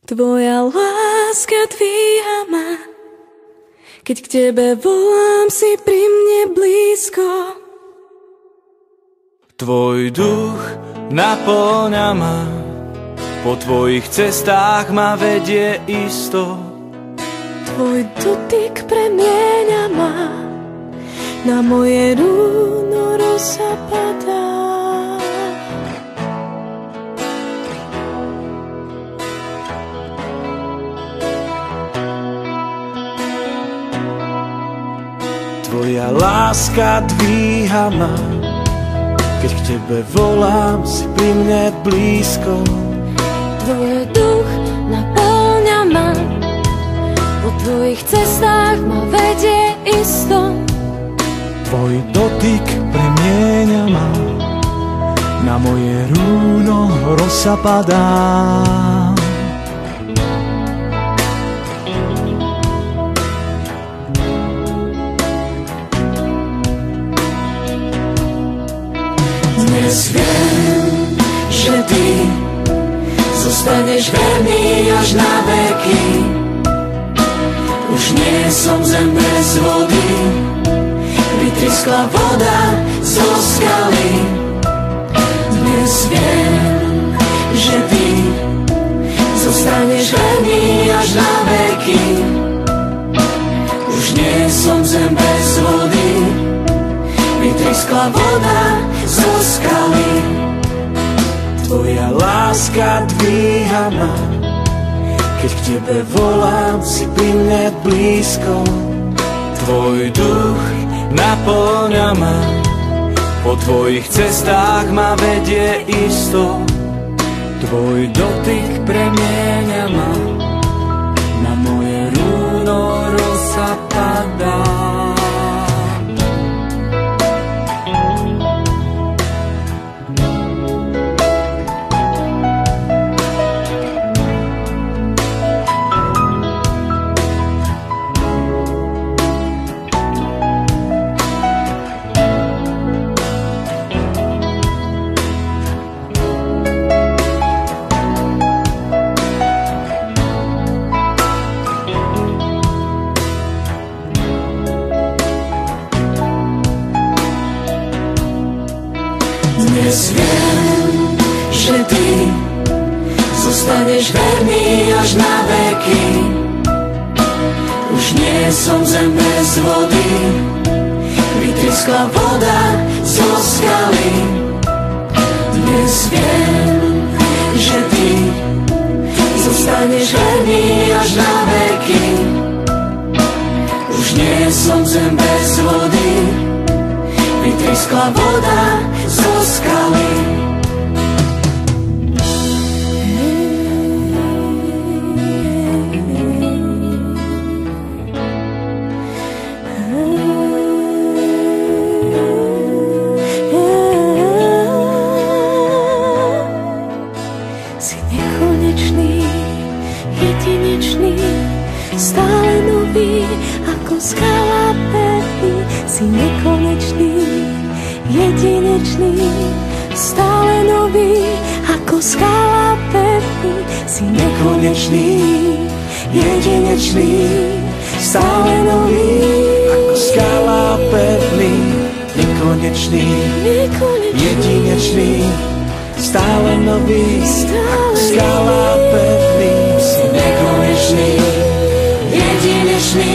Tvoja láska dvíha ma, keď k tebe volám, si pri mne blízko. Tvoj duch napĺňa ma, po tvojich cestách ma vedie isto. Tvoj dotyk premieňa ma, na moje rúno rosa padá. Tvoja láska dvíha ma, keď k tebe volám, si pri mne blízko. Tvoj duch napĺňa ma, po tvojich cestách ma vedie isto. Tvoj dotyk premieňa ma, na moje rúno rosa padá. Dnes viem, že ty zostaneš verný až na veky. Už nie som zem bez vody, vytryskla voda zo skaly. Dnes viem, že ty zostaneš verný až na veky. Už nie som zem bez vody, vytryskla voda zo skaly. Tvoja láska dvíha ma, keď k tebe volám, si pri mne blízko. Tvoj duch napĺňa ma, po tvojich cestách ma vedie isto. Tvoj dotyk premieňa ma, na moje rúno rosa padá. Dnes viem, že ty zostaneš verný až na veky. Už nie som zem bez vody, vytryskla voda zo skaly. Dnes viem, že ty zostaneš verný až na veky. Už nie som zem bez vody, vytryskla voda zo skaly. Si nekonečný, jedinečný, stále nový, ako skala pevný. Si nekonečný, jedinečný, stále nový, ako skala pevný. Si nekonečný, jedinečný, stále nový, Ako skala pevný, nekonečný, jedinečný, stále nový, ako skala pevný. Si nekonečný, jedinečný,